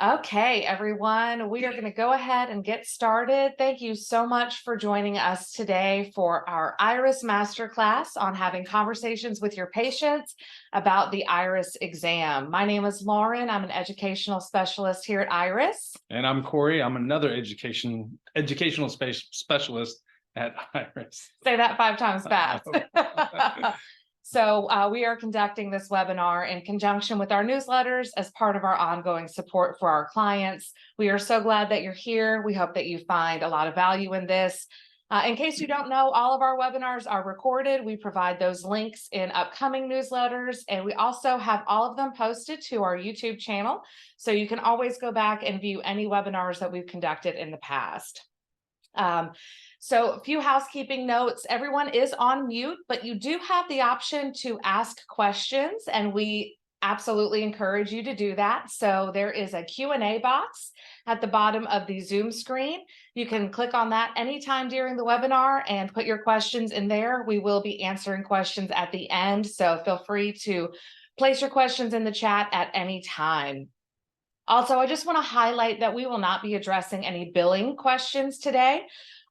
Okay, everyone, we are going to go ahead and get started. Thank you so much for joining us today for our IRIS Masterclass on having conversations with your patients about the IRIS exam. My name is Lauren. I'm an educational specialist here at IRIS. And I'm Corey. I'm another educational specialist at IRIS. Say that 5 times fast. So we are conducting this webinar in conjunction with our newsletters as part of our ongoing support for our clients. We are so glad that you're here. We hope that you find a lot of value in this. In case you don't know, all of our webinars are recorded. We provide those links in upcoming newsletters, and we also have all of them posted to our YouTube channel. So you can always go back and view any webinars that we've conducted in the past. So a few housekeeping notes. Everyone is on mute, but you do have the option to ask questions, and we absolutely encourage you to do that. So there is a Q&A box at the bottom of the Zoom screen. You can click on that anytime during the webinar and put your questions in there. We will be answering questions at the end, so feel free to place your questions in the chat at any time. Also, I just want to highlight that we will not be addressing any billing questions today.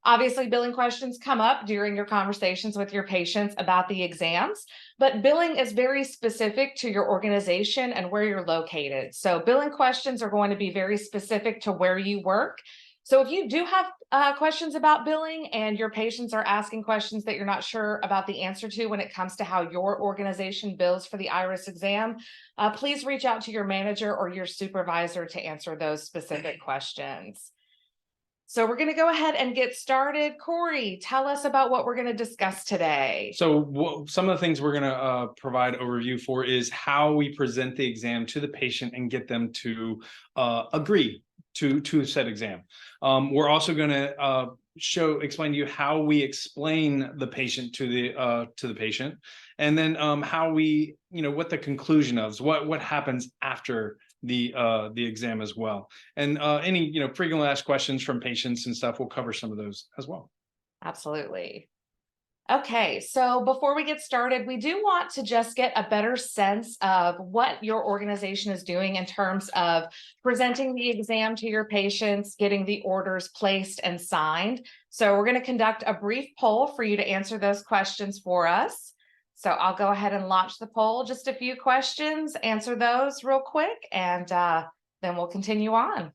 Obviously, billing questions come up during your conversations with your patients about the exams, but billing is very specific to your organization and where you're located. So billing questions are going to be very specific to where you work. So if you do have questions about billing and your patients are asking questions that you're not sure about the answer to when it comes to how your organization bills for the IRIS exam, please reach out to your manager or your supervisor to answer those specific questions. So we're going to go ahead and get started. Corey, tell us about what we're going to discuss today. So some of the things we're going to provide overview for is how we present the exam to the patient and get them to agree to said exam. We're also going to explain to you how we explain the patient to the patient, and then how we, what the conclusion is, what happens after the exam as well, and any frequently asked questions from patients and stuff. We'll cover some of those as well. Absolutely. Okay, so before we get started, we do want to just get a better sense of what your organization is doing in terms of presenting the exam to your patients, getting the orders placed and signed. So we're going to conduct a brief poll for you to answer those questions for us. So I'll go ahead and launch the poll. Just a few questions, answer those real quick, and then we'll continue on.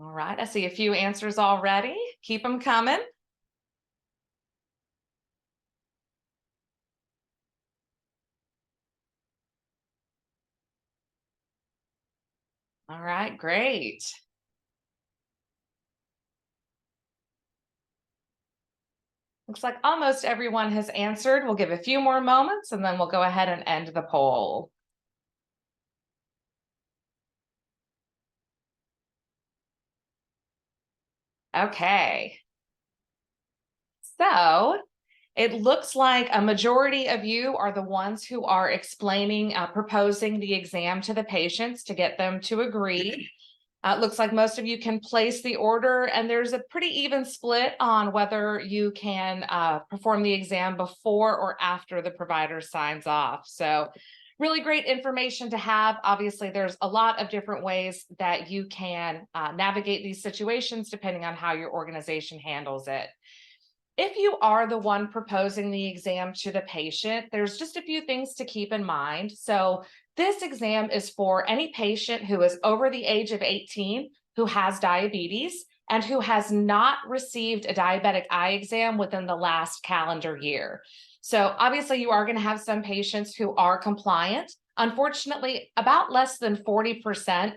All right, I see a few answers already. Keep them coming. All right, great. Looks like almost everyone has answered. We'll give a few more moments and then we'll go ahead and end the poll. Okay. So it looks like a majority of you are the ones who are explaining, proposing the exam to the patients to get them to agree. It looks like most of you can place the order, and there's a pretty even split on whether you can perform the exam before or after the provider signs off. So really great information to have. Obviously, there's a lot of different ways that you can navigate these situations depending on how your organization handles it. If you are the one proposing the exam to the patient, there's just a few things to keep in mind. So this exam is for any patient who is over the age of 18, who has diabetes, and who has not received a diabetic eye exam within the last calendar year. So obviously you are going to have some patients who are compliant. Unfortunately, about less than 40%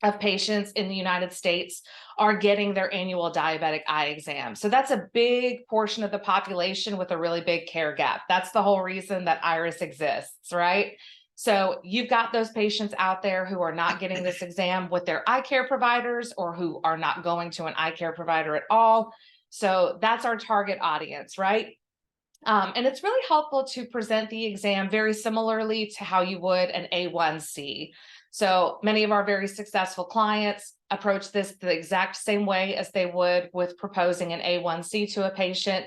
of patients in the United States are getting their annual diabetic eye exam. So that's a big portion of the population with a really big care gap. That's the whole reason that IRIS exists, right? So you've got those patients out there who are not getting this exam with their eye care providers, or who are not going to an eye care provider at all. So that's our target audience, right? And it's really helpful to present the exam very similarly to how you would an A1C. So many of our very successful clients approach this the exact same way as they would with proposing an A1C to a patient.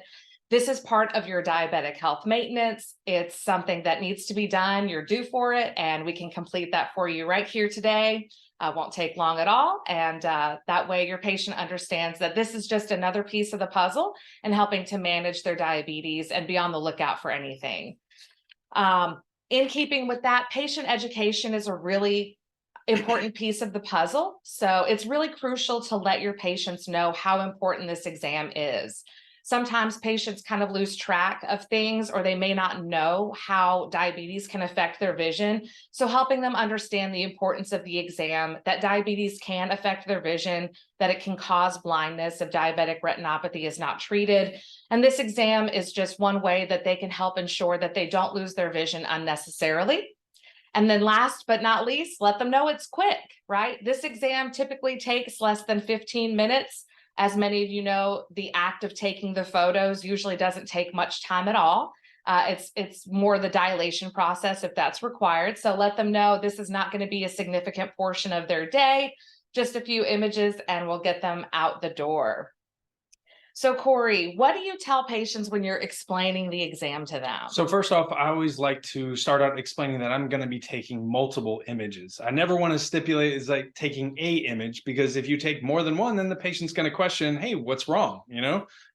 This is part of your diabetic health maintenance. It's something that needs to be done. You're due for it, and we can complete that for you right here today. Won't take long at all. And that way your patient understands that this is just another piece of the puzzle and helping to manage their diabetes and be on the lookout for anything. In keeping with that, patient education is a really important piece of the puzzle. So it's really crucial to let your patients know how important this exam is. Sometimes patients kind of lose track of things, or they may not know how diabetes can affect their vision. So helping them understand the importance of the exam, that diabetes can affect their vision, that it can cause blindness if diabetic retinopathy is not treated. And this exam is just one way that they can help ensure that they don't lose their vision unnecessarily. And then last but not least, let them know it's quick, right? This exam typically takes less than 15 minutes. As many of you know, the act of taking the photos usually doesn't take much time at all. It's more the dilation process if that's required. So let them know this is not going to be a significant portion of their day, just a few images, and we'll get them out the door. So Corey, what do you tell patients when you're explaining the exam to them? So first off, I always like to start out explaining that I'm going to be taking multiple images. I never want to stipulate it's like taking a image, because if you take more than one, then the patient's going to question, hey, what's wrong?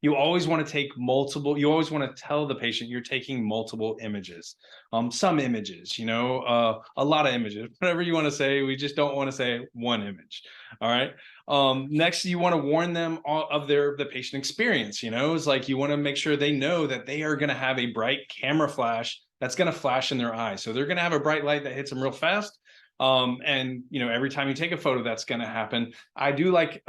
You always want to take multiple. You always want to tell the patient you're taking multiple images. Some images, a lot of images, whatever you want to say. We just don't want to say one image. All right. Next, you want to warn them of the patient experience. It's like you want to make sure they know that they are going to have a bright camera flash that's going to flash in their eye. So they're going to have a bright light that hits them real fast. And every time you take a photo, that's going to happen. I do like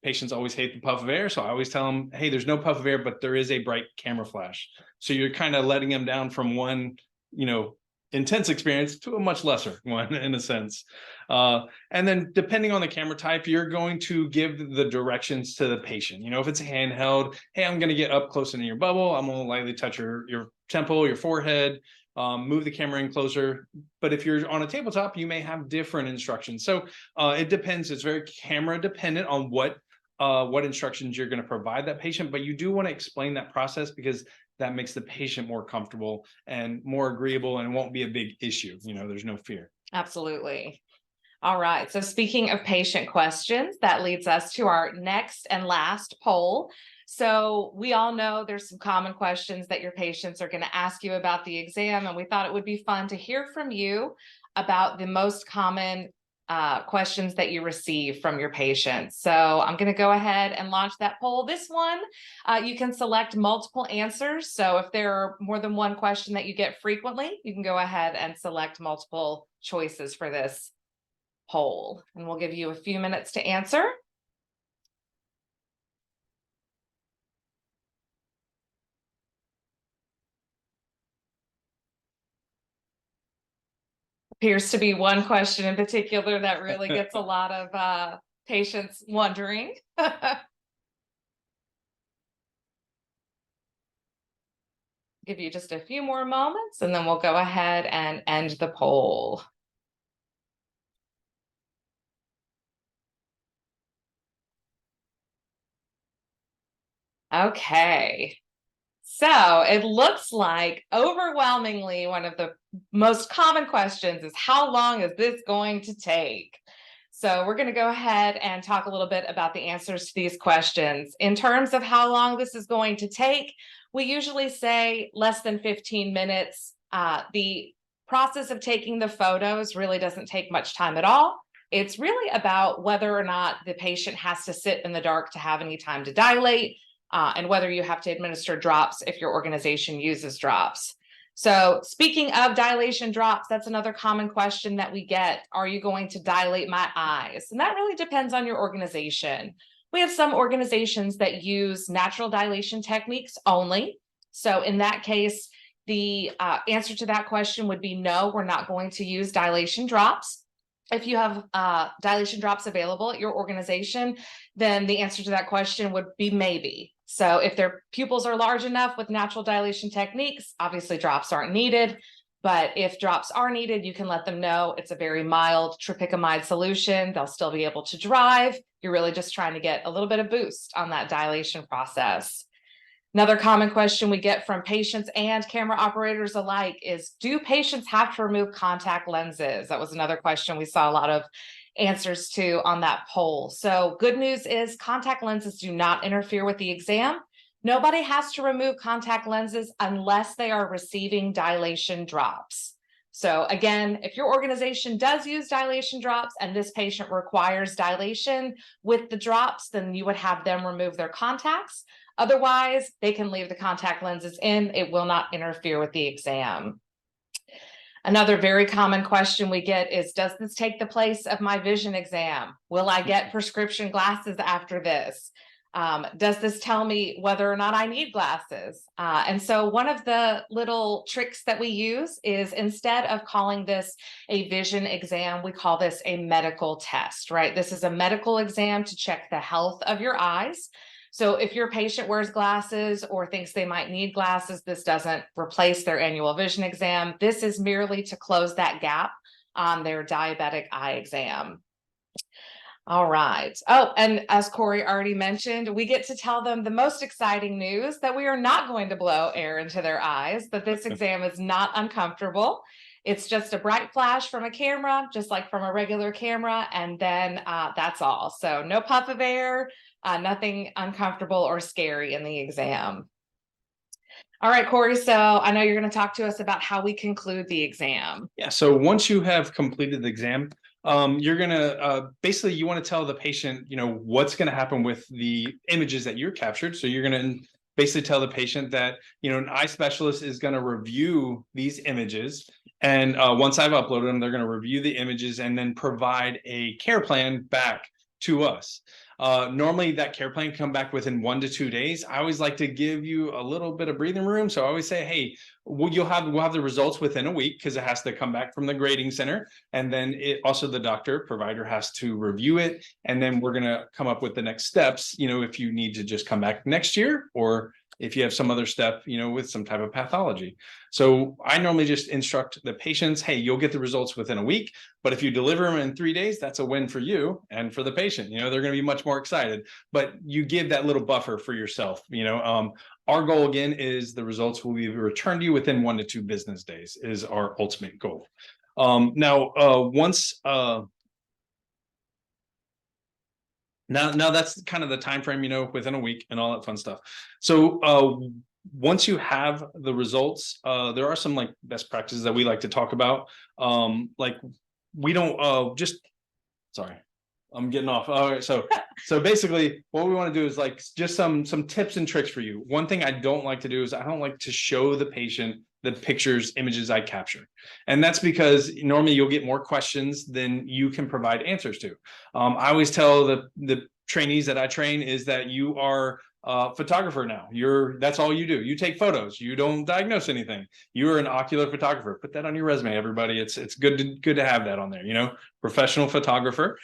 patients always hate the puff of air. So I always tell them, hey, there's no puff of air, but there is a bright camera flash. So you're kind of letting them down from one, intense experience to a much lesser one in a sense. And then depending on the camera type, you're going to give the directions to the patient. If it's a handheld, hey, I'm going to get up close into your bubble. I'm going to lightly touch your temple, your forehead, move the camera in closer. But if you're on a tabletop, you may have different instructions. So it depends. It's very camera dependent on what instructions you're going to provide that patient. But you do want to explain that process, because that makes the patient more comfortable and more agreeable, and it won't be a big issue. There's no fear. Absolutely. All right. So speaking of patient questions, that leads us to our next and last poll. So we all know there's some common questions that your patients are going to ask you about the exam, and we thought it would be fun to hear from you about the most common questions that you receive from your patients. So I'm going to go ahead and launch that poll. This one, you can select multiple answers. So if there are more than one question that you get frequently, you can go ahead and select multiple choices for this poll. And we'll give you a few minutes to answer. Appears to be one question in particular that really gets a lot of patients wondering. Give you just a few more moments, and then we'll go ahead and end the poll. Okay. So it looks like overwhelmingly one of the most common questions is, how long is this going to take? So we're going to go ahead and talk a little bit about the answers to these questions. In terms of how long this is going to take, we usually say less than 15 minutes. The process of taking the photos really doesn't take much time at all. It's really about whether or not the patient has to sit in the dark to have any time to dilate, and whether you have to administer drops if your organization uses drops. So speaking of dilation drops, that's another common question that we get. Are you going to dilate my eyes? And that really depends on your organization. We have some organizations that use natural dilation techniques only. So in that case, the answer to that question would be no, we're not going to use dilation drops. If you have dilation drops available at your organization, then the answer to that question would be maybe. So if their pupils are large enough with natural dilation techniques, obviously drops aren't needed. But if drops are needed, you can let them know it's a very mild tropicamide solution. They'll still be able to drive. You're really just trying to get a little bit of boost on that dilation process. Another common question we get from patients and camera operators alike is, do patients have to remove contact lenses? That was another question we saw a lot of answers to on that poll. So good news is contact lenses do not interfere with the exam. Nobody has to remove contact lenses unless they are receiving dilation drops. So again, if your organization does use dilation drops and this patient requires dilation with the drops, then you would have them remove their contacts. Otherwise, they can leave the contact lenses in. It will not interfere with the exam. Another very common question we get is, does this take the place of my vision exam? Will I get prescription glasses after this? Does this tell me whether or not I need glasses? And so one of the little tricks that we use is, instead of calling this a vision exam, we call this a medical test, right? This is a medical exam to check the health of your eyes. So if your patient wears glasses or thinks they might need glasses, this doesn't replace their annual vision exam. This is merely to close that gap on their diabetic eye exam. All right. Oh, and as Corey already mentioned, we get to tell them the most exciting news, that we are not going to blow air into their eyes, that this exam is not uncomfortable. It's just a bright flash from a camera, just like from a regular camera, and then that's all. So no puff of air, nothing uncomfortable or scary in the exam. All right, Corey, so I know you're going to talk to us about how we conclude the exam. Yeah, so once you have completed the exam, you're gonna basically, you want to tell the patient, what's going to happen with the images that you're captured. So you're going to basically tell the patient that, an eye specialist is going to review these images. And once I've uploaded them, they're going to review the images and then provide a care plan back to us. Normally that care plan come back within 1 to 2 days. I always like to give you a little bit of breathing room. So I always say, hey, we'll have the results within a week, because it has to come back from the grading center. And then also the provider has to review it. And then we're going to come up with the next steps, if you need to just come back next year, or if you have some other step, with some type of pathology. So I normally just instruct the patients, hey, you'll get the results within a week, but if you deliver them in 3 days, that's a win for you and for the patient. They're going to be much more excited, but you give that little buffer for yourself. Our goal again is the results will be returned to you within 1 to 2 business days is our ultimate goal. Now that's kind of the time frame, within a week and all that fun stuff. So once you have the results, there are some best practices that we like to talk about. We don't sorry, I'm getting off. All right, so basically what we want to do is just some tips and tricks for you. One thing I don't like to do is I don't like to show the patient the images I capture. And that's because normally you'll get more questions than you can provide answers to. I always tell the trainees that I train is that you are a photographer now. That's all you do. You take photos. You don't diagnose anything. You are an ocular photographer. Put that on your resume, everybody. It's good to have that on there. Professional photographer.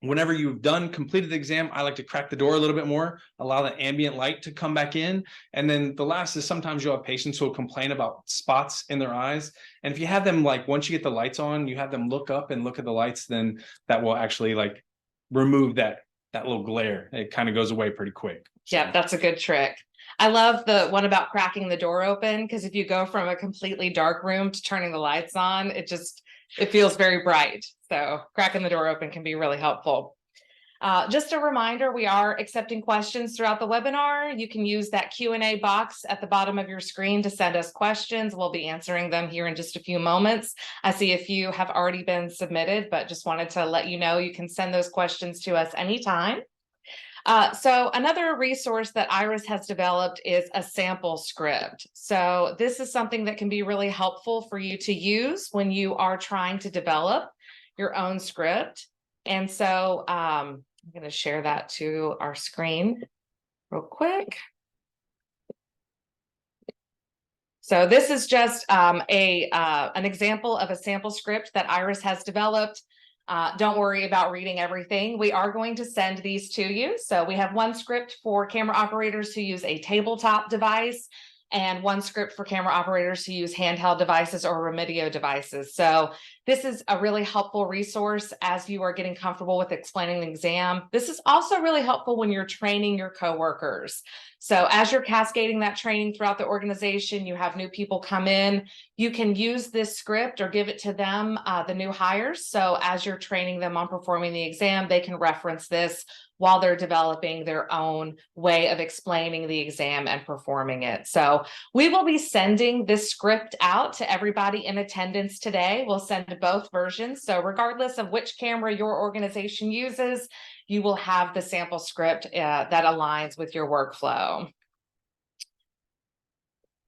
Whenever you've completed the exam, I like to crack the door a little bit more, allow the ambient light to come back in. And then the last is, sometimes you'll have patients who will complain about spots in their eyes. And if you have them, once you get the lights on, you have them look up and look at the lights, then that will actually remove that little glare. It kind of goes away pretty quick. So. Yeah, that's a good trick. I love the one about cracking the door open, because if you go from a completely dark room to turning the lights on, it feels very bright. So cracking the door open can be really helpful. Just a reminder, we are accepting questions throughout the webinar. You can use that Q&A box at the bottom of your screen to send us questions. We'll be answering them here in just a few moments. I see a few have already been submitted, but just wanted to let you know you can send those questions to us anytime. So another resource that Iris has developed is a sample script. So this is something that can be really helpful for you to use when you are trying to develop your own script. And so I'm going to share that to our screen real quick. So this is just an example of a sample script that Iris has developed. Don't worry about reading everything. We are going to send these to you. So we have one script for camera operators who use a tabletop device, and one script for camera operators who use handheld devices or Remedio devices. So This is a really helpful resource as you are getting comfortable with explaining the exam. This is also really helpful when you're training your coworkers. So as you're cascading that training throughout the organization, you have new people come in, you can use this script or give it to them, the new hires. So as you're training them on performing the exam, they can reference this while they're developing their own way of explaining the exam and performing it. So we will be sending this script out to everybody in attendance today. We'll send both versions. So regardless of which camera your organization uses, you will have the sample script that aligns with your workflow.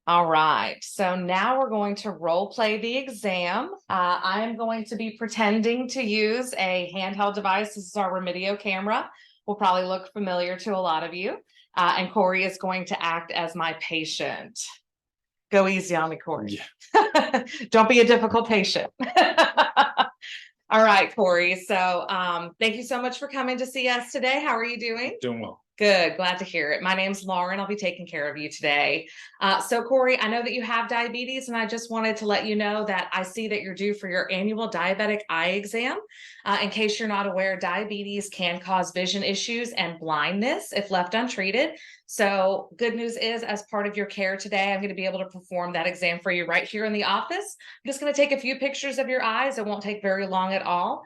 All right, so now we're going to role play the exam. I am going to be pretending to use a handheld device. This is our Remedio camera. Will probably look familiar to a lot of you. And Corey is going to act as my patient. Go easy on me, Corey. Yeah. Don't be a difficult patient. All right, Corey. So thank you so much for coming to see us today. How are you doing? Doing well. Good. Glad to hear it. My name's Lauren. I'll be taking care of you today. So Corey, I know that you have diabetes, and I just wanted to let you know that I see that you're due for your annual diabetic eye exam. In case you're not aware, diabetes can cause vision issues and blindness if left untreated. So good news is, as part of your care today, I'm going to be able to perform that exam for you right here in the office. I'm just going to take a few pictures of your eyes. It won't take very long at all.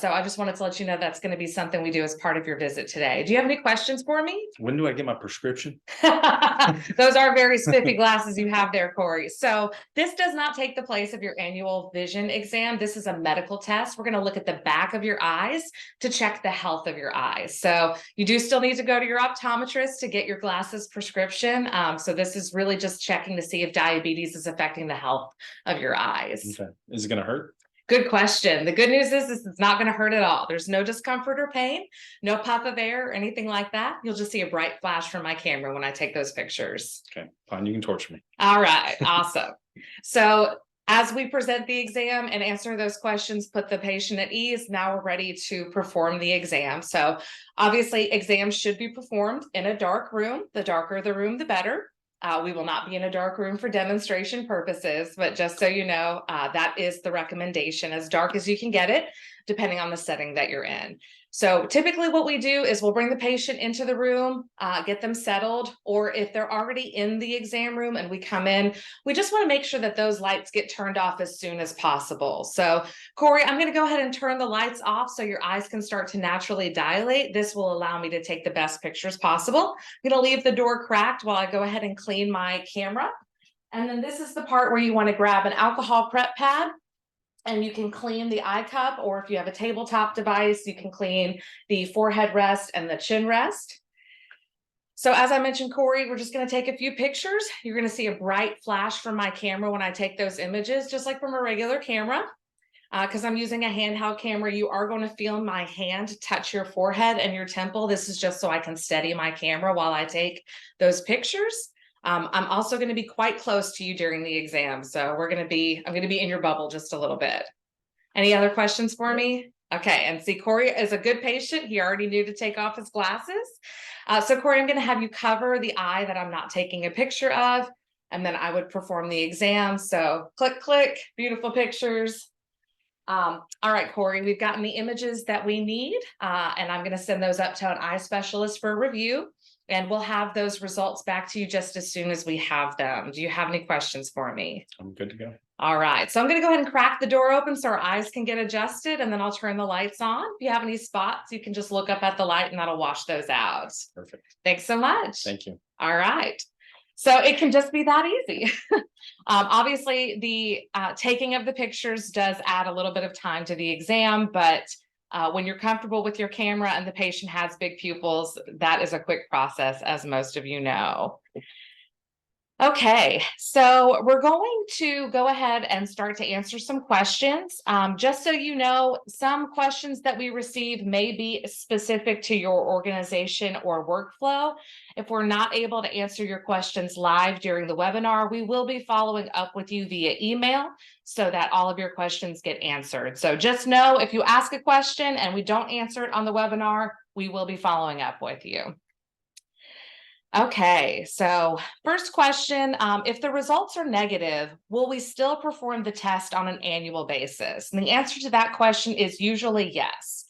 So I just wanted to let you know that's going to be something we do as part of your visit today. Do you have any questions for me? When do I get my prescription? Those are very spiffy glasses you have there, Corey. So this does not take the place of your annual vision exam. This is a medical test. We're going to look at the back of your eyes to check the health of your eyes. So you do still need to go to your optometrist to get your glasses prescription. So this is really just checking to see if diabetes is affecting the health of your eyes. Okay. Is it going to hurt? Good question. The good news is this is not going to hurt at all. There's no discomfort or pain, no puff of air or anything like that. You'll just see a bright flash from my camera when I take those pictures. Okay, fine. You can torture me. All right. Awesome. So as we present the exam and answer those questions, put the patient at ease. Now we're ready to perform the exam. So obviously exams should be performed in a dark room. The darker the room, the better. We will not be in a dark room for demonstration purposes, but just so you know, that is the recommendation, as dark as you can get it, depending on the setting that you're in. So typically what we do is we'll bring the patient into the room, get them settled, or if they're already in the exam room and we come in, we just want to make sure that those lights get turned off as soon as possible. So Corey, I'm going to go ahead and turn the lights off so your eyes can start to naturally dilate. This will allow me to take the best pictures possible. I'm going to leave the door cracked while I go ahead and clean my camera. And then this is the part where you want to grab an alcohol prep pad. And you can clean the eye cup, or if you have a tabletop device, you can clean the forehead rest and the chin rest. So as I mentioned, Corey, we're just going to take a few pictures. You're going to see a bright flash from my camera when I take those images, just like from a regular camera. Because I'm using a handheld camera, you are going to feel my hand touch your forehead and your temple. This is just so I can steady my camera while I take those pictures. I'm also going to be quite close to you during the exam. So I'm going to be in your bubble just a little bit. Any other questions for me? Okay. And see, Corey is a good patient. He already knew to take off his glasses. So Corey, I'm going to have you cover the eye that I'm not taking a picture of, and then I would perform the exam. So click, click, beautiful pictures. All right, Corey, we've gotten the images that we need, and I'm going to send those up to an eye specialist for review. And we'll have those results back to you just as soon as we have them. Do you have any questions for me? I'm good to go. All right. So I'm going to go ahead and crack the door open so our eyes can get adjusted, and then I'll turn the lights on. If you have any spots, you can just look up at the light and that'll wash those out. Perfect. Thanks so much. Thank you. All right. So it can just be that easy. Obviously, the taking of the pictures does add a little bit of time to the exam, but when you're comfortable with your camera and the patient has big pupils, that is a quick process, as most of you know. Okay, so we're going to go ahead and start to answer some questions. Just so you know, some questions that we receive may be specific to your organization or workflow. If we're not able to answer your questions live during the webinar, we will be following up with you via email so that all of your questions get answered. So just know, if you ask a question and we don't answer it on the webinar, we will be following up with you. Okay, so first question, if the results are negative, will we still perform the test on an annual basis? And the answer to that question is usually yes.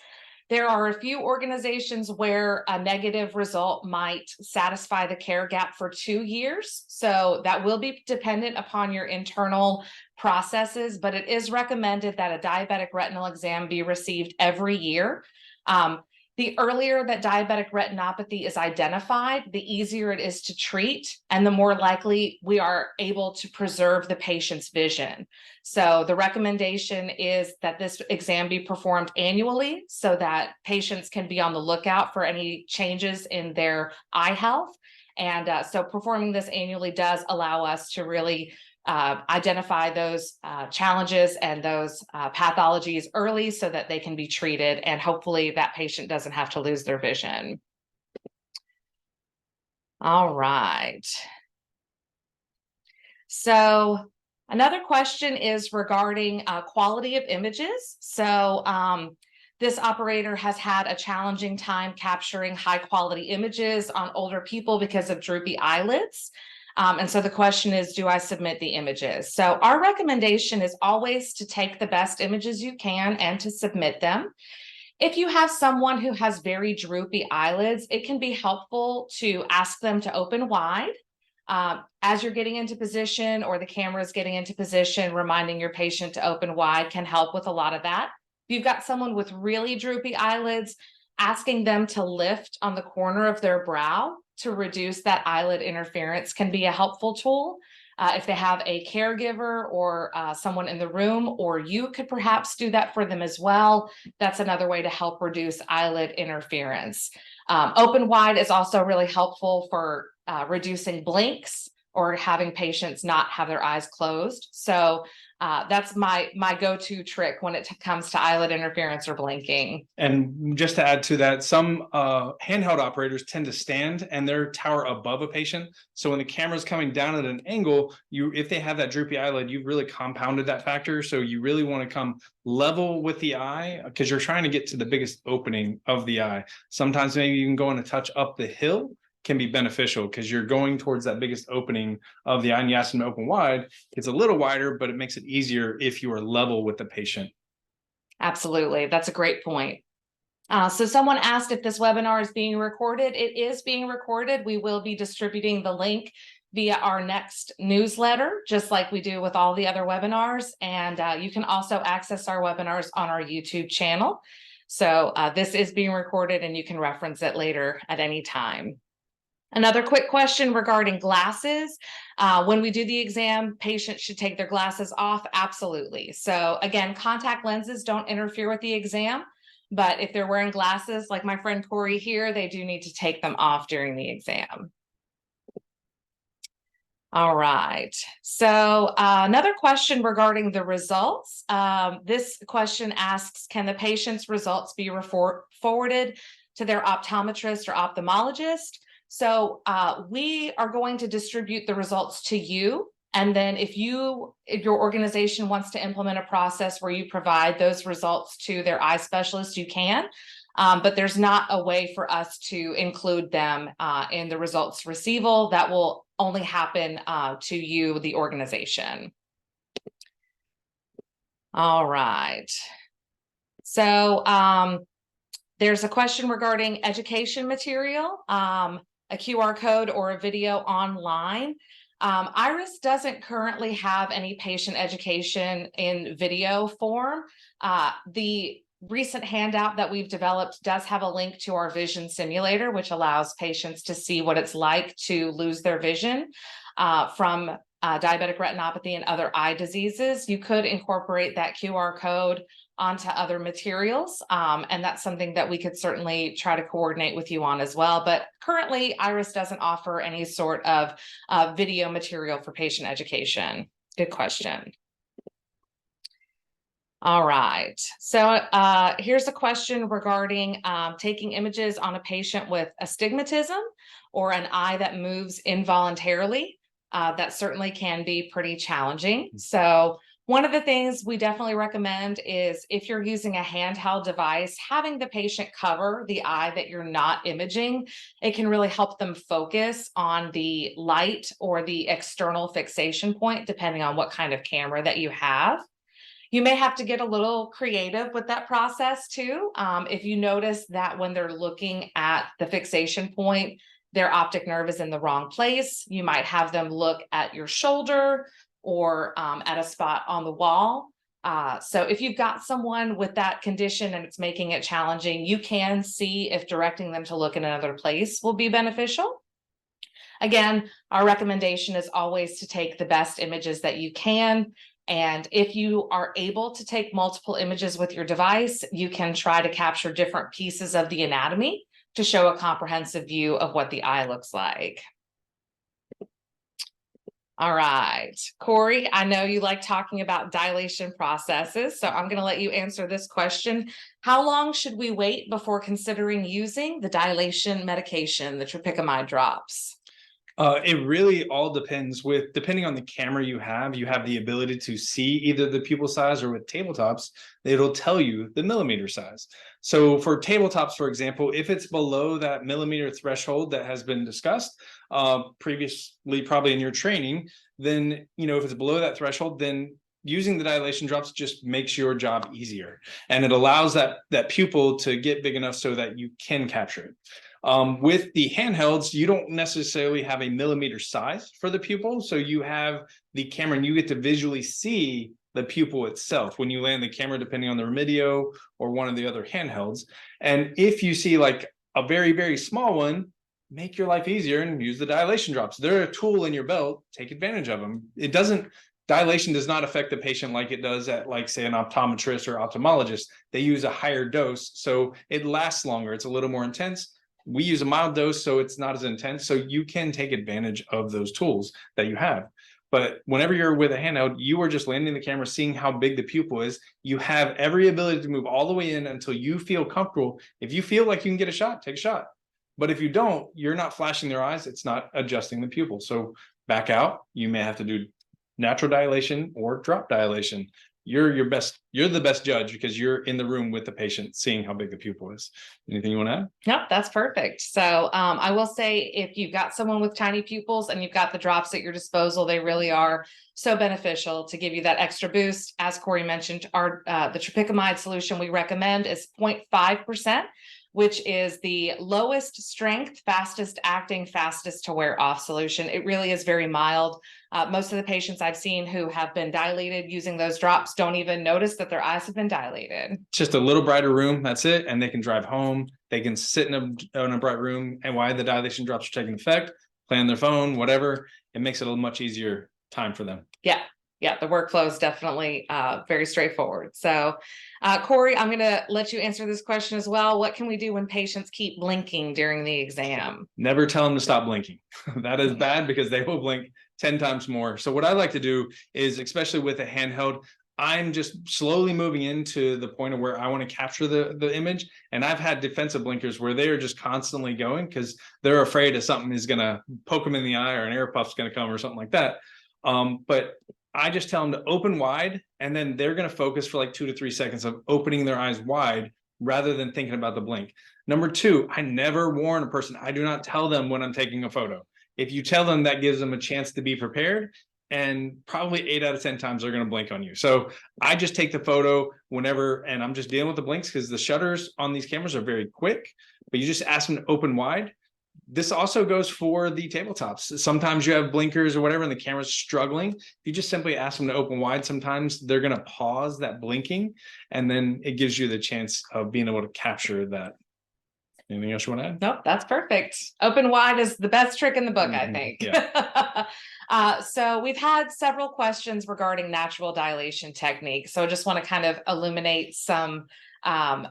There are a few organizations where a negative result might satisfy the care gap for 2 years. So that will be dependent upon your internal processes, but it is recommended that a diabetic retinal exam be received every year. The earlier that diabetic retinopathy is identified, the easier it is to treat, and the more likely we are able to preserve the patient's vision. So the recommendation is that this exam be performed annually so that patients can be on the lookout for any changes in their eye health. And so performing this annually does allow us to really identify those challenges and those pathologies early so that they can be treated, and hopefully that patient doesn't have to lose their vision. All right. So another question is regarding quality of images. So this operator has had a challenging time capturing high quality images on older people because of droopy eyelids. And so the question is, do I submit the images? So our recommendation is always to take the best images you can and to submit them. If you have someone who has very droopy eyelids, it can be helpful to ask them to open wide. As you're getting into position or the camera is getting into position, reminding your patient to open wide can help with a lot of that. If you've got someone with really droopy eyelids, asking them to lift on the corner of their brow to reduce that eyelid interference can be a helpful tool. If they have a caregiver or someone in the room, or you could perhaps do that for them as well, that's another way to help reduce eyelid interference. Open wide is also really helpful for reducing blinks or having patients not have their eyes closed. So that's my go-to trick when it comes to eyelid interference or blinking. And just to add to that, some handheld operators tend to stand and they're tower above a patient. So when the camera's coming down at an angle, if they have that droopy eyelid, you've really compounded that factor. So you really want to come level with the eye because you're trying to get to the biggest opening of the eye. Sometimes maybe you can go in a touch up the hill can be beneficial because you're going towards that biggest opening of the eye, and you ask them to open wide. It's a little wider, but it makes it easier if you are level with the patient. Absolutely. That's a great point. So someone asked if this webinar is being recorded. It is being recorded. We will be distributing the link via our next newsletter, just like we do with all the other webinars. And you can also access our webinars on our YouTube channel. So this is being recorded and you can reference it later at any time. Another quick question regarding glasses. When we do the exam, patients should take their glasses off. Absolutely. So again, contact lenses don't interfere with the exam, but if they're wearing glasses, like my friend Corey here, they do need to take them off during the exam. All right. So another question regarding the results. This question asks, can the patient's results be forwarded to their optometrist or ophthalmologist? So we are going to distribute the results to you. And then if your organization wants to implement a process where you provide those results to their eye specialist, you can. But there's not a way for us to include them in the results receival. That will only happen to you, the organization. All right. So there's a question regarding education material, a QR code or a video online. IRIS doesn't currently have any patient education in video form. The recent handout that we've developed does have a link to our vision simulator, which allows patients to see what it's like to lose their vision from diabetic retinopathy and other eye diseases. You could incorporate that QR code onto other materials, and that's something that we could certainly try to coordinate with you on as well. But currently, IRIS doesn't offer any sort of video material for patient education. Good question. All right, so here's a question regarding taking images on a patient with astigmatism or an eye that moves involuntarily. That certainly can be pretty challenging. So One of the things we definitely recommend is if you're using a handheld device, having the patient cover the eye that you're not imaging. It can really help them focus on the light or the external fixation point, depending on what kind of camera that you have. You may have to get a little creative with that process too. If you notice that when they're looking at the fixation point, their optic nerve is in the wrong place, you might have them look at your shoulder or at a spot on the wall. So if you've got someone with that condition and it's making it challenging, you can see if directing them to look in another place will be beneficial. Again, our recommendation is always to take the best images that you can. And if you are able to take multiple images with your device, you can try to capture different pieces of the anatomy to show a comprehensive view of what the eye looks like. All right, Corey, I know you like talking about dilation processes, so I'm going to let you answer this question. How long should we wait before considering using the dilation medication, the tropicamide drops? It really all depends depending on the camera you have the ability to see either the pupil size, or with tabletops, it'll tell you the millimeter size. So for tabletops, for example, if it's below that millimeter threshold that has been discussed previously, probably in your training, then, if it's below that threshold, then using the dilation drops just makes your job easier. And it allows that pupil to get big enough so that you can capture it. With the handhelds, you don't necessarily have a millimeter size for the pupil. So you have the camera and you get to visually see the pupil itself when you land the camera, depending on the Remedio or one of the other handhelds. And if you see like a very, very small one, make your life easier and use the dilation drops. They're a tool in your belt. Take advantage of them. Dilation does not affect the patient like it does at, like, say, an optometrist or ophthalmologist. They use a higher dose, so it lasts longer. It's a little more intense. We use a mild dose, so it's not as intense. So you can take advantage of those tools that you have. But whenever you're with a handheld, you are just landing the camera, seeing how big the pupil is. You have every ability to move all the way in until you feel comfortable. If you feel like you can get a shot, take a shot. But if you don't, you're not flashing their eyes. It's not adjusting the pupil. So back out. You may have to do natural dilation or drop dilation. You're the best judge because you're in the room with the patient seeing how big the pupil is. Anything you want to add? Nope, that's perfect. So I will say, if you've got someone with tiny pupils and you've got the drops at your disposal, they really are so beneficial to give you that extra boost. As Corey mentioned, the tropicamide solution we recommend is 0.5%, which is the lowest strength, fastest acting, fastest to wear off solution. It really is very mild. Most of the patients I've seen who have been dilated using those drops don't even notice that their eyes have been dilated. Just a little brighter room, that's it. And they can drive home. They can sit in a bright room. And while the dilation drops are taking effect, play on their phone, whatever, it makes it a much easier time for them. Yeah, the workflow is definitely very straightforward. So, Corey, I'm going to let you answer this question as well. What can we do when patients keep blinking during the exam? Never tell them to stop blinking. That is bad because they will blink 10 times more. So what I like to do is, especially with a handheld, I'm just slowly moving into the point of where I want to capture the image. And I've had defensive blinkers where they are just constantly going because they're afraid that something is going to poke them in the eye or an air puff's going to come or something like that. But I just tell them to open wide, and then they're going to focus for like 2 to 3 seconds of opening their eyes wide rather than thinking about the blink. Number two, I never warn a person. I do not tell them when I'm taking a photo. If you tell them, that gives them a chance to be prepared, and probably 8 out of 10 times they're going to blink on you. So I just take the photo whenever, and I'm just dealing with the blinks because the shutters on these cameras are very quick, but you just ask them to open wide. This also goes for the tabletops. Sometimes you have blinkers or whatever, and the camera's struggling. If you just simply ask them to open wide, sometimes they're going to pause that blinking, and then it gives you the chance of being able to capture that. Anything else you want to add? Nope, that's perfect. Open wide is the best trick in the book, I think. Yeah. So we've had several questions regarding natural dilation techniques. So I just want to kind of illuminate some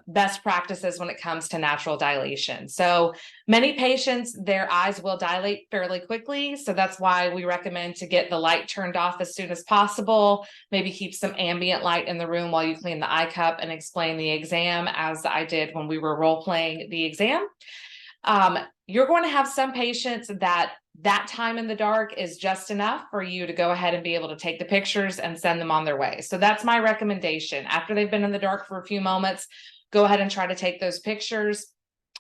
best practices when it comes to natural dilation. So many patients, their eyes will dilate fairly quickly. So that's why we recommend to get the light turned off as soon as possible. Maybe keep some ambient light in the room while you clean the eye cup and explain the exam, as I did when we were role playing the exam. You're going to have some patients that that time in the dark is just enough for you to go ahead and be able to take the pictures and send them on their way. So that's my recommendation. After they've been in the dark for a few moments, go ahead and try to take those pictures.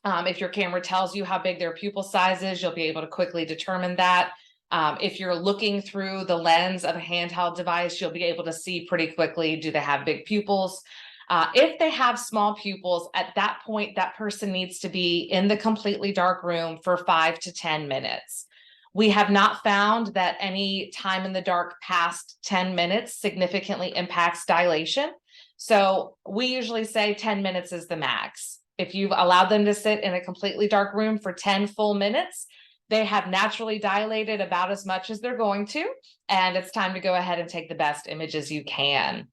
If your camera tells you how big their pupil size is, you'll be able to quickly determine that. If you're looking through the lens of a handheld device, you'll be able to see pretty quickly, do they have big pupils? If they have small pupils, at that point, that person needs to be in the completely dark room for 5 to 10 minutes. We have not found that any time in the dark past 10 minutes significantly impacts dilation. So we usually say 10 minutes is the max. If you've allowed them to sit in a completely dark room for 10 full minutes, they have naturally dilated about as much as they're going to, and it's time to go ahead and take the best images you can.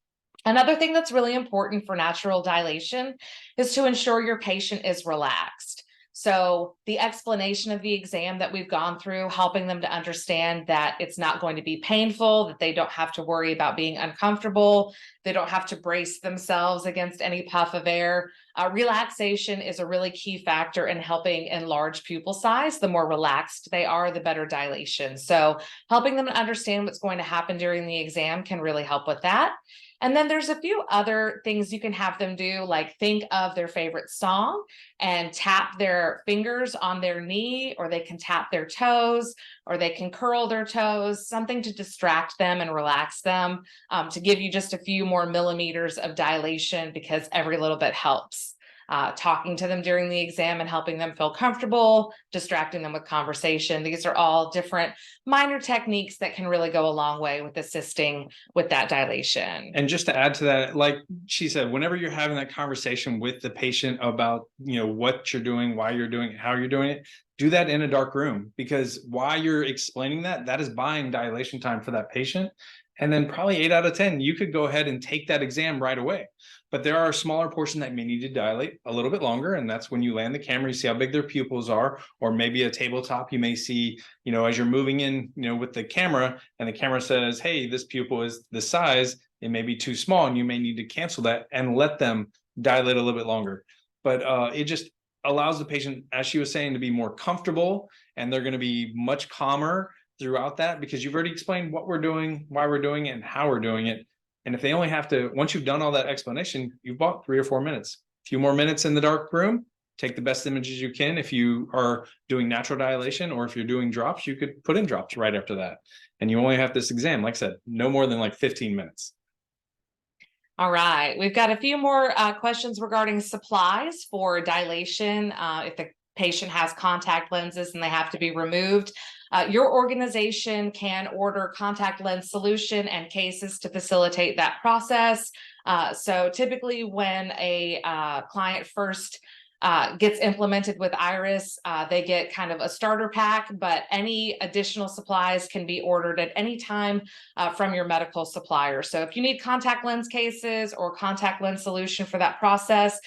Another thing that's really important for natural dilation is to ensure your patient is relaxed. So the explanation of the exam that we've gone through, helping them to understand that it's not going to be painful, that they don't have to worry about being uncomfortable, they don't have to brace themselves against any puff of air. Relaxation is a really key factor in helping enlarge pupil size. The more relaxed they are, the better dilation. So helping them to understand what's going to happen during the exam can really help with that. And then there's a few other things you can have them do, like think of their favorite song and tap their fingers on their knee, or they can tap their toes, or they can curl their toes, something to distract them and relax them, to give you just a few more millimeters of dilation, because every little bit helps. Talking to them during the exam and helping them feel comfortable, distracting them with conversation. These are all different minor techniques that can really go a long way with assisting with that dilation. And just to add to that, like she said, whenever you're having that conversation with the patient about, what you're doing, why you're doing it, how you're doing it, do that in a dark room, because while you're explaining that is buying dilation time for that patient. And then probably 8 out of 10, you could go ahead and take that exam right away. But there are a smaller portion that may need to dilate a little bit longer. And that's when you land the camera, you see how big their pupils are, or maybe a tabletop, you may see, as you're moving in, with the camera, and the camera says, hey, this pupil is this size, it may be too small, and you may need to cancel that and let them dilate a little bit longer. But it just allows the patient, as she was saying, to be more comfortable, and they're going to be much calmer throughout that, because you've already explained what we're doing, why we're doing it, and how we're doing it. And if they only have to, once you've done all that explanation, you've bought 3 or 4 minutes. A few more minutes in the dark room, take the best images you can. If you are doing natural dilation, or if you're doing drops, you could put in drops right after that. And you only have this exam, like I said, no more than like 15 minutes. All right, we've got a few more questions regarding supplies for dilation. If the patient has contact lenses and they have to be removed, your organization can order contact lens solution and cases to facilitate that process. So typically when a client first gets implemented with Iris, they get kind of a starter pack, but any additional supplies can be ordered at any time from your medical supplier. So if you need contact lens cases or contact lens solution for that process,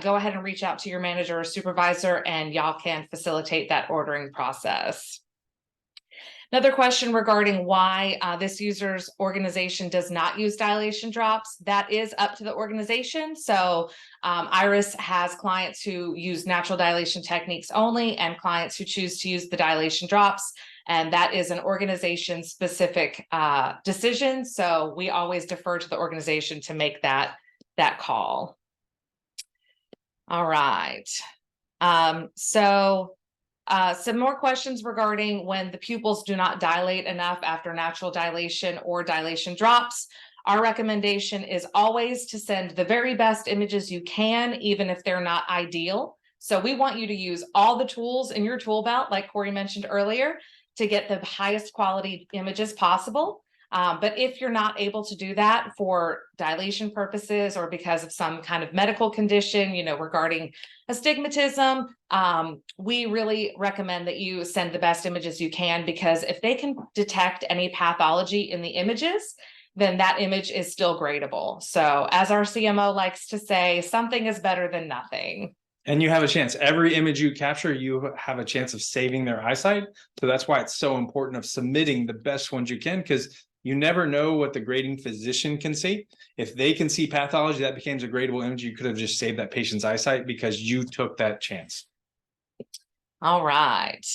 go ahead and reach out to your manager or supervisor, and y'all can facilitate that ordering process. Another question regarding why this user's organization does not use dilation drops. That is up to the organization. So Iris has clients who use natural dilation techniques only, and clients who choose to use the dilation drops. And that is an organization specific decision. So we always defer to the organization to make that call. All right. Some more questions regarding when the pupils do not dilate enough after natural dilation or dilation drops. Our recommendation is always to send the very best images you can, even if they're not ideal. So we want you to use all the tools in your tool belt, like Corey mentioned earlier, to get the highest quality images possible. But if you're not able to do that for dilation purposes, or because of some kind of medical condition, regarding astigmatism, we really recommend that you send the best images you can, because if they can detect any pathology in the images, then that image is still gradable. So as our CMO likes to say, something is better than nothing. And you have a chance. Every image you capture, you have a chance of saving their eyesight. So that's why it's so important of submitting the best ones you can, because you never know what the grading physician can see. If they can see pathology, that becomes a gradable image. You could have just saved that patient's eyesight because you took that chance. All right.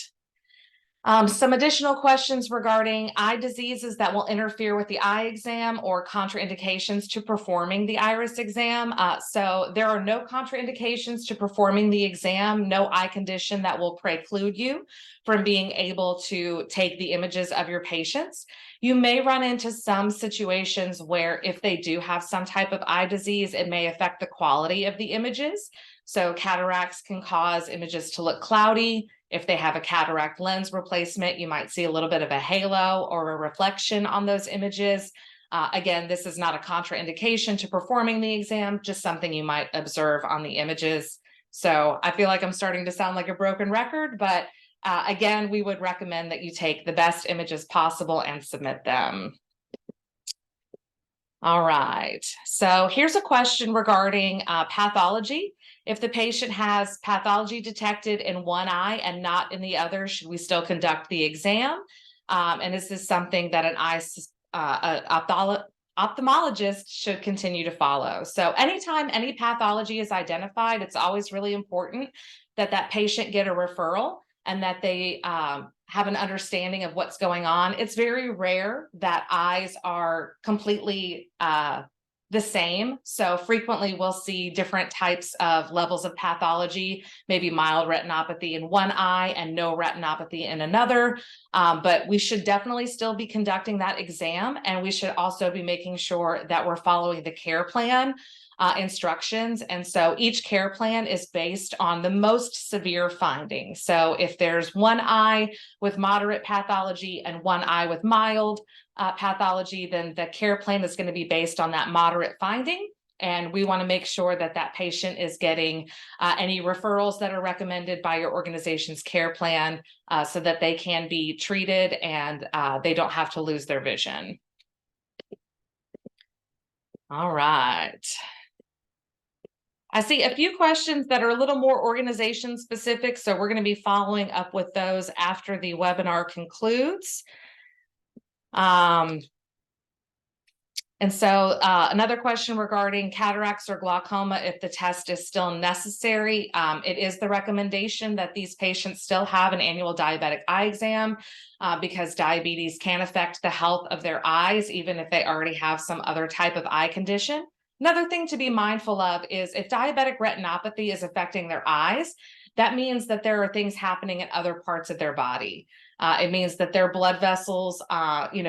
Some additional questions regarding eye diseases that will interfere with the eye exam or contraindications to performing the iris exam. So there are no contraindications to performing the exam, no eye condition that will preclude you from being able to take the images of your patients. You may run into some situations where if they do have some type of eye disease, it may affect the quality of the images. So cataracts can cause images to look cloudy. If they have a cataract lens replacement, you might see a little bit of a halo or a reflection on those images. Again, this is not a contraindication to performing the exam, just something you might observe on the images. So I feel like I'm starting to sound like a broken record, but again, we would recommend that you take the best images possible and submit them. All right, so here's a question regarding pathology. If the patient has pathology detected in one eye and not in the other, should we still conduct the exam? And is this something that an ophthalmologist should continue to follow? So anytime any pathology is identified, it's always really important that that patient get a referral and that they have an understanding of what's going on. It's very rare that eyes are completely the same. So frequently we'll see different types of levels of pathology, maybe mild retinopathy in one eye and no retinopathy in another. But we should definitely still be conducting that exam. And we should also be making sure that we're following the care plan instructions. And so each care plan is based on the most severe findings. So if there's one eye with moderate pathology and one eye with mild pathology, then the care plan is going to be based on that moderate finding. And we want to make sure that that patient is getting any referrals that are recommended by your organization's care plan so that they can be treated and they don't have to lose their vision. All right. I see a few questions that are a little more organization specific, so we're going to be following up with those after the webinar concludes. And so another question regarding cataracts or glaucoma, if the test is still necessary, it is the recommendation that these patients still have an annual diabetic eye exam because diabetes can affect the health of their eyes, even if they already have some other type of eye condition. Another thing to be mindful of is if diabetic retinopathy is affecting their eyes, that means that there are things happening in other parts of their body. It means that their blood vessels,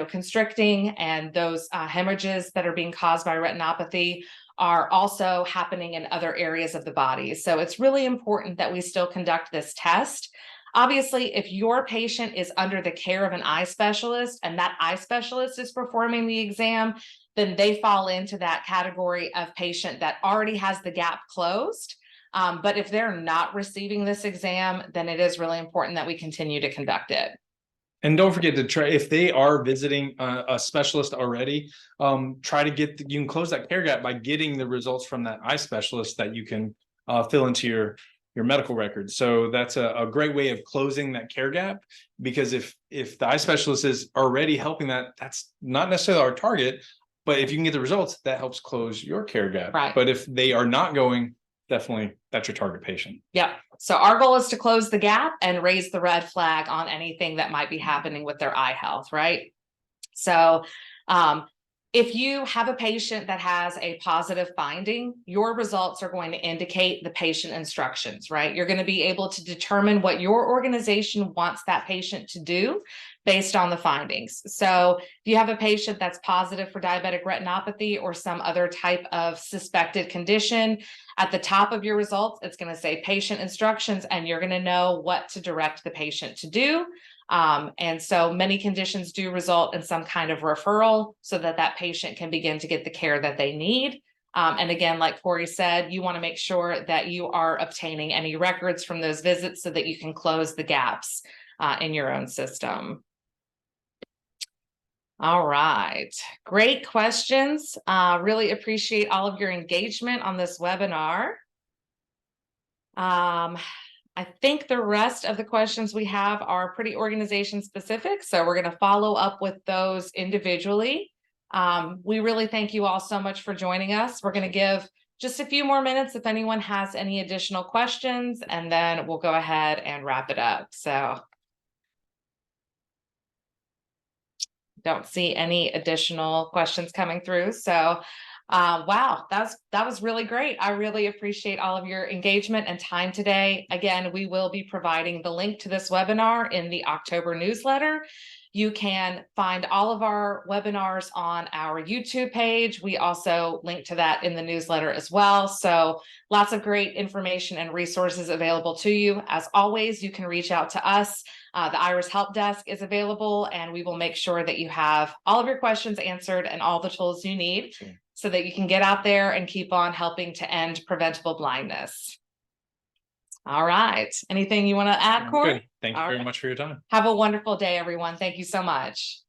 constricting, and those hemorrhages that are being caused by retinopathy are also happening in other areas of the body. So it's really important that we still conduct this test. Obviously, if your patient is under the care of an eye specialist and that eye specialist is performing the exam, then they fall into that category of patient that already has the gap closed. But if they're not receiving this exam, then it is really important that we continue to conduct it. And don't forget to try, if they are visiting a specialist already, try to get, you can close that care gap by getting the results from that eye specialist that you can fill into your medical records. So that's a great way of closing that care gap, because if the eye specialist is already helping that's not necessarily our target, but if you can get the results, that helps close your care gap. Right. But if they are not going, definitely that's your target patient. Yep. So our goal is to close the gap and raise the red flag on anything that might be happening with their eye health, right? So if you have a patient that has a positive finding, your results are going to indicate the patient instructions, right? You're going to be able to determine what your organization wants that patient to do based on the findings. So if you have a patient that's positive for diabetic retinopathy or some other type of suspected condition, at the top of your results, it's going to say patient instructions, and you're going to know what to direct the patient to do. And so many conditions do result in some kind of referral so that that patient can begin to get the care that they need. And again, like Corey said, you want to make sure that you are obtaining any records from those visits so that you can close the gaps in your own system. All right, great questions. Really appreciate all of your engagement on this webinar. I think the rest of the questions we have are pretty organization specific, so we're going to follow up with those individually. We really thank you all so much for joining us. We're going to give just a few more minutes if anyone has any additional questions, and then we'll go ahead and wrap it up. So don't see any additional questions coming through. So wow, that was really great. I really appreciate all of your engagement and time today. Again, we will be providing the link to this webinar in the October newsletter. You can find all of our webinars on our YouTube page. We also link to that in the newsletter as well. So lots of great information and resources available to you. As always, you can reach out to us. The Iris Help Desk is available, and we will make sure that you have all of your questions answered and all the tools you need so that you can get out there and keep on helping to end preventable blindness. All right. Anything you want to add, Corey? Good. Thank you very much for your time. Have a wonderful day, everyone. Thank you so much.